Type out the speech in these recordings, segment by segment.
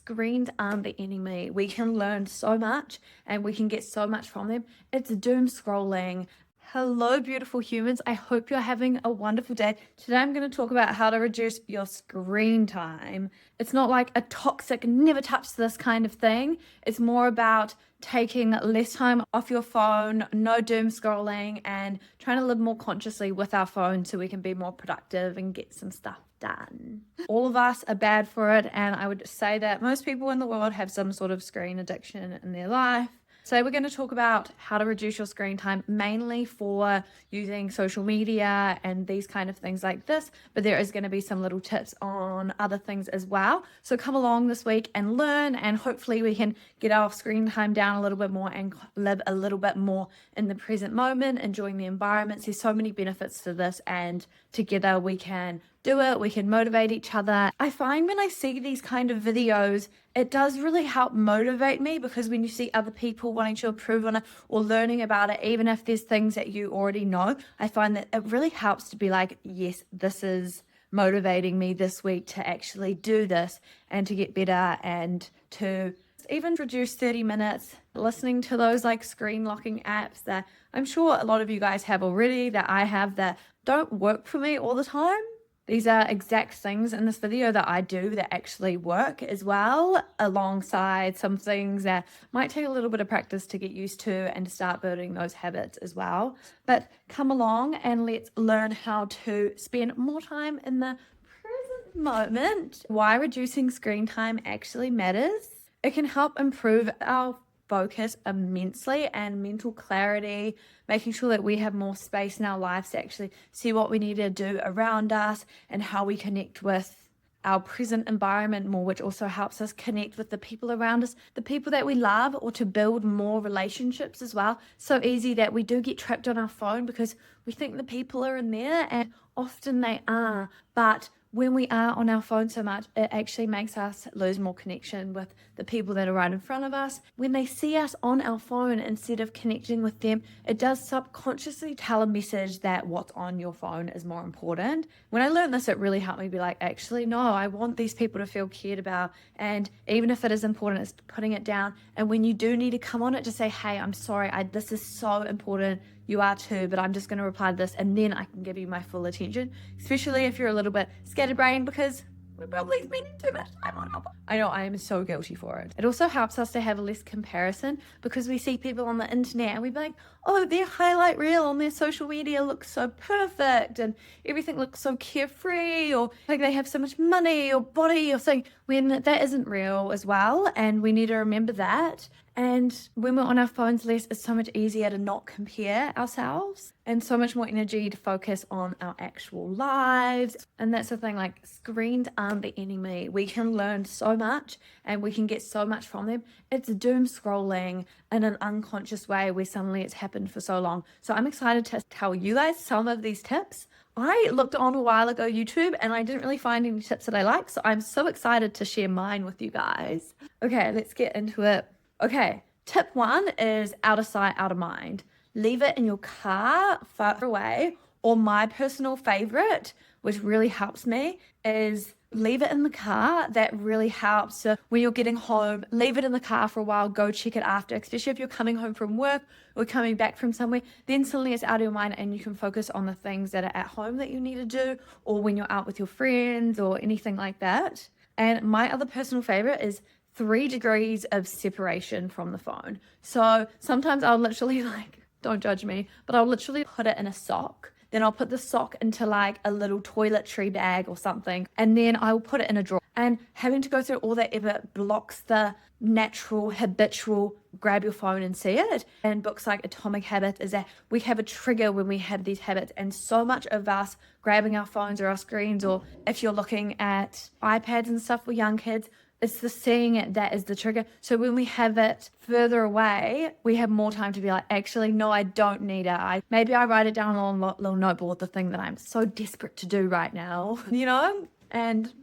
screens aren't the enemy. We can learn so much and we can get so much from them. It's doom scrolling. Hello, beautiful humans. I hope you're having a wonderful day. Today, I'm going to talk about how to reduce your screen time. It's not like a toxic, never touch this kind of thing. It's more about taking less time off your phone, no doom scrolling, and trying to live more consciously with our phone so we can be more productive and get some stuff done. All of us are bad for it, and I would say that most people in the world have some sort of screen addiction in their life. So we're going to talk about how to reduce your screen time, mainly for using social media and these kind of things like this, but there is going to be some little tips on other things as well. So come along this week and learn, and hopefully we can get our screen time down a little bit more and live a little bit more in the present moment, enjoying the environment. There's so many benefits to this, and together we can do it. We can motivate each other. I find when I see these kind of videos, it does really help motivate me, because when you see other people wanting to improve on it or learning about it, even if there's things that you already know, I find that it really helps to be like, yes, this is motivating me this week to actually do this and to get better, and to even reduce 30 minutes listening to those like screen locking apps that I'm sure a lot of you guys have already, that I have, that don't work for me all the time. These are exact things in this video that I do that actually work as well, alongside some things that might take a little bit of practice to get used to and to start building those habits as well. But come along and let's learn how to spend more time in the present moment. Why reducing screen time actually matters. It can help improve our focus immensely and mental clarity, making sure that we have more space in our lives to actually see what we need to do around us and how we connect with our present environment more, which also helps us connect with the people around us, the people that we love, or to build more relationships as well. So easy that we do get trapped on our phone because we think the people are in there, and often they are, but when we are on our phone so much, it actually makes us lose more connection with the people that are right in front of us. When they see us on our phone instead of connecting with them, it does subconsciously tell a message that what's on your phone is more important. When I learned this, it really helped me be like, actually, no, I want these people to feel cared about. And even if it is important, it's putting it down. And when you do need to come on it, just say, hey, I'm sorry, this is so important. You are too, but I'm just going to reply to this, and then I can give you my full attention, especially if you're a little bit scatterbrained, because we're probably spending too much time on our phone. I know, I am so guilty for it. It also helps us to have less comparison, because we see people on the internet and we be like, oh, their highlight reel on their social media looks so perfect and everything looks so carefree, or like they have so much money or body or something, when that isn't real as well. And we need to remember that. And when we're on our phones less, it's so much easier to not compare ourselves, and so much more energy to focus on our actual lives. And that's the thing, like, screens aren't the enemy. We can learn so much and we can get so much from them. It's doom scrolling in an unconscious way where suddenly it's happened for so long. So I'm excited to tell you guys some of these tips. I looked on a while ago YouTube and I didn't really find any tips that I like, so I'm so excited to share mine with you guys. Okay, let's get into it. Okay, tip 1 is out of sight, out of mind. Leave it in your car far away, or my personal favorite, which really helps me, is leave it in the car. That really helps. So when you're getting home, leave it in the car for a while, go check it after, especially if you're coming home from work or coming back from somewhere, then suddenly it's out of your mind and you can focus on the things that are at home that you need to do, or when you're out with your friends or anything like that. And my other personal favorite is 3 degrees of separation from the phone. So sometimes I'll literally, like, don't judge me, but I'll literally put it in a sock. Then I'll put the sock into like a little toiletry bag or something, and then I will put it in a drawer. And having to go through all that effort blocks the natural, habitual grab your phone and see it. And books like Atomic Habits is that we have a trigger when we have these habits, and so much of us grabbing our phones or our screens, or if you're looking at iPads and stuff for young kids, it's the seeing it that is the trigger. So when we have it further away, we have more time to be like, actually, no, I don't need it. Maybe I write it down on a little notebook, the thing that I'm so desperate to do right now, and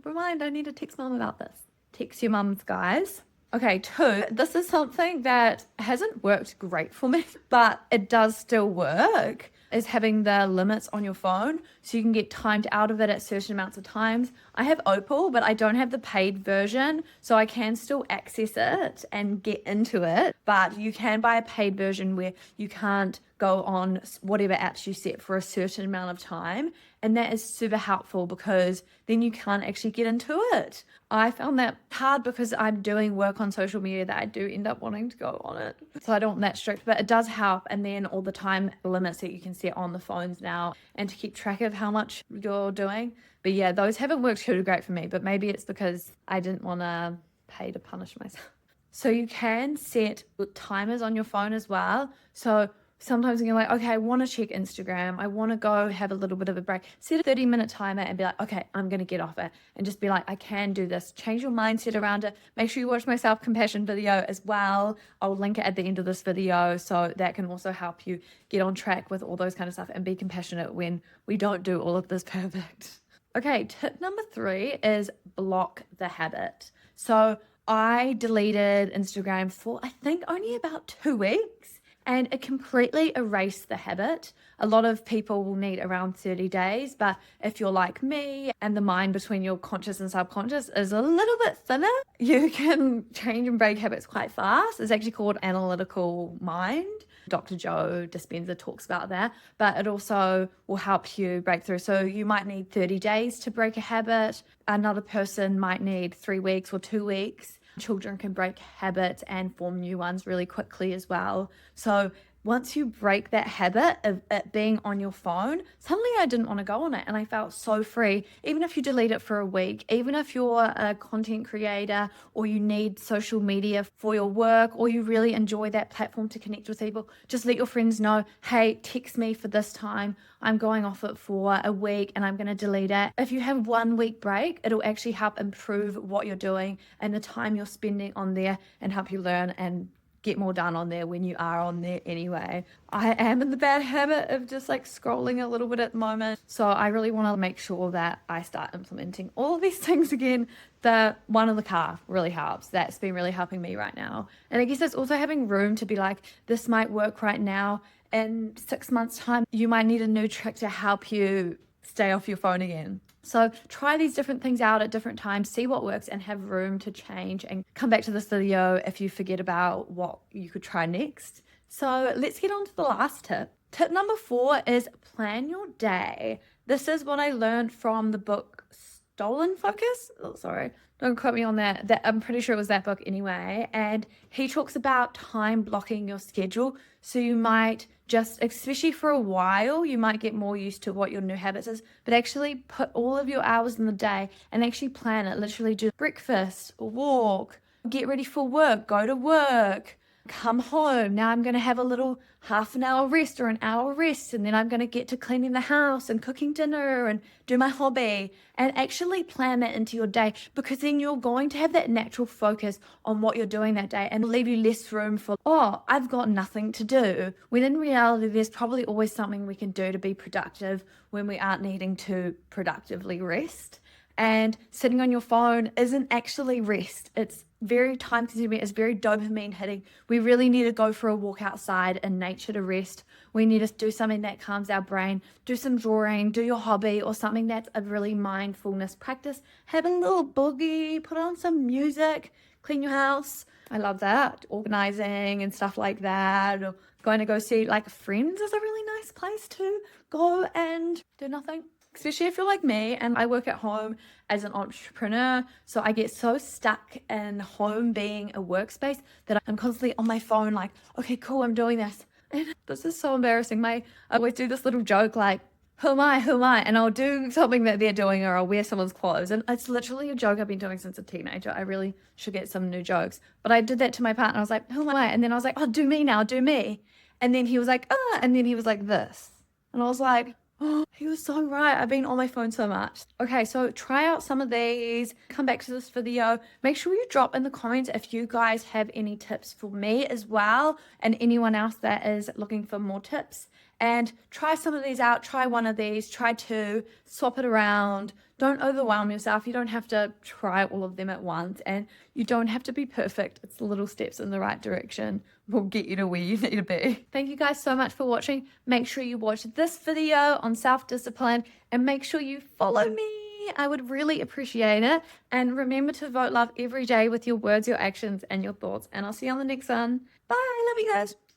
remind, I need to text mom about this. Text your mums, guys. Okay, 2, this is something that hasn't worked great for me, but it does still work. is having the limits on your phone so you can get timed out of it at certain amounts of times. I have Opal, but I don't have the paid version, so I can still access it and get into it. But you can buy a paid version where you can't go on whatever apps you set for a certain amount of time. And that is super helpful because then you can't actually get into it. I found that hard because I'm doing work on social media that I do end up wanting to go on it. So I don't want that strict, but it does help. And then all the time limits that you can set on the phones now and to keep track of how much you're doing. But yeah, those haven't worked too great for me, but maybe it's because I didn't want to pay to punish myself. So you can set timers on your phone as well. So sometimes you're like, okay, I want to check Instagram. I want to go have a little bit of a break. Set a 30-minute timer and be like, okay, I'm going to get off it. And just be like, I can do this. Change your mindset around it. Make sure you watch my self-compassion video as well. I'll link it at the end of this video. So that can also help you get on track with all those kind of stuff and be compassionate when we don't do all of this perfect. Okay, tip number 3 is block the habit. So I deleted Instagram for, I think, only about 2 weeks. And it completely erased the habit. A lot of people will need around 30 days, but if you're like me and the mind between your conscious and subconscious is a little bit thinner, you can change and break habits quite fast. It's actually called analytical mind. Dr. Joe Dispenza talks about that, but it also will help you break through. So you might need 30 days to break a habit. Another person might need 3 weeks or 2 weeks. Children can break habits and form new ones really quickly as well. So once you break that habit of it being on your phone, suddenly I didn't want to go on it and I felt so free. Even if you delete it for a week, even if you're a content creator or you need social media for your work or you really enjoy that platform to connect with people, just let your friends know, hey, text me for this time. I'm going off it for a week and I'm going to delete it. If you have 1 week break, it'll actually help improve what you're doing and the time you're spending on there and help you learn and get more done on there when you are on there anyway. I am in the bad habit of just like scrolling a little bit at the moment. So I really want to make sure that I start implementing all of these things again. The one in the car really helps. That's been really helping me right now. And I guess it's also having room to be like, this might work right now. In 6 months' time, you might need a new trick to help you stay off your phone again. So try these different things out at different times, see what works and have room to change and come back to this video if you forget about what you could try next. So let's get on to the last tip. Tip number 4 is plan your day. This is what I learned from the book Stolen Focus. Oh, sorry, don't quote me on that. I'm pretty sure it was that book anyway. And he talks about time blocking your schedule. So you might just, especially for a while, you might get more used to what your new habits is, but actually put all of your hours in the day and actually plan it. Literally do breakfast, walk, get ready for work, go to work, come home. Now I'm going to have a little half an hour rest or an hour rest, and then I'm going to get to cleaning the house and cooking dinner and do my hobby, and actually plan that into your day, because then you're going to have that natural focus on what you're doing that day and leave you less room for, oh, I've got nothing to do, when in reality there's probably always something we can do to be productive when we aren't needing to productively rest. And sitting on your phone isn't actually rest. It's very time consuming. It's very dopamine hitting. We really need to go for a walk outside in nature to rest. We need to do something that calms our brain. Do some drawing, do your hobby or something that's a really mindfulness practice. Have a little boogie, put on some music, clean your house. I love that. Organizing and stuff like that. Or going to go see like friends is a really nice place to go and do nothing. Especially if you're like me and I work at home as an entrepreneur, so I get so stuck in home being a workspace that I'm constantly on my phone like, okay, cool, I'm doing this. And this is so embarrassing. I always do this little joke like, who am I? And I'll do something that they're doing or I'll wear someone's clothes. And it's literally a joke I've been doing since a teenager. I really should get some new jokes. But I did that to my partner. I was like, who am I? And then I was like, oh, do me now, do me. And then he was like, ah, and then he was like this. And I was like, oh, he was so right. I've been on my phone so much. Okay, so try out some of these. Come back to this video. Make sure you drop in the comments if you guys have any tips for me as well and anyone else that is looking for more tips. and try some of these out. Try one of these, try two, swap it around. Don't overwhelm yourself. You don't have to try all of them at once, and you don't have to be perfect. It's the little steps in the right direction will get you to where you need to be. Thank you guys so much for watching. Make sure you watch this video on self-discipline and make sure you follow me. I would really appreciate it. And remember to vote love every day with your words, your actions, and your thoughts. And I'll see you on the next one. Bye. Love you guys.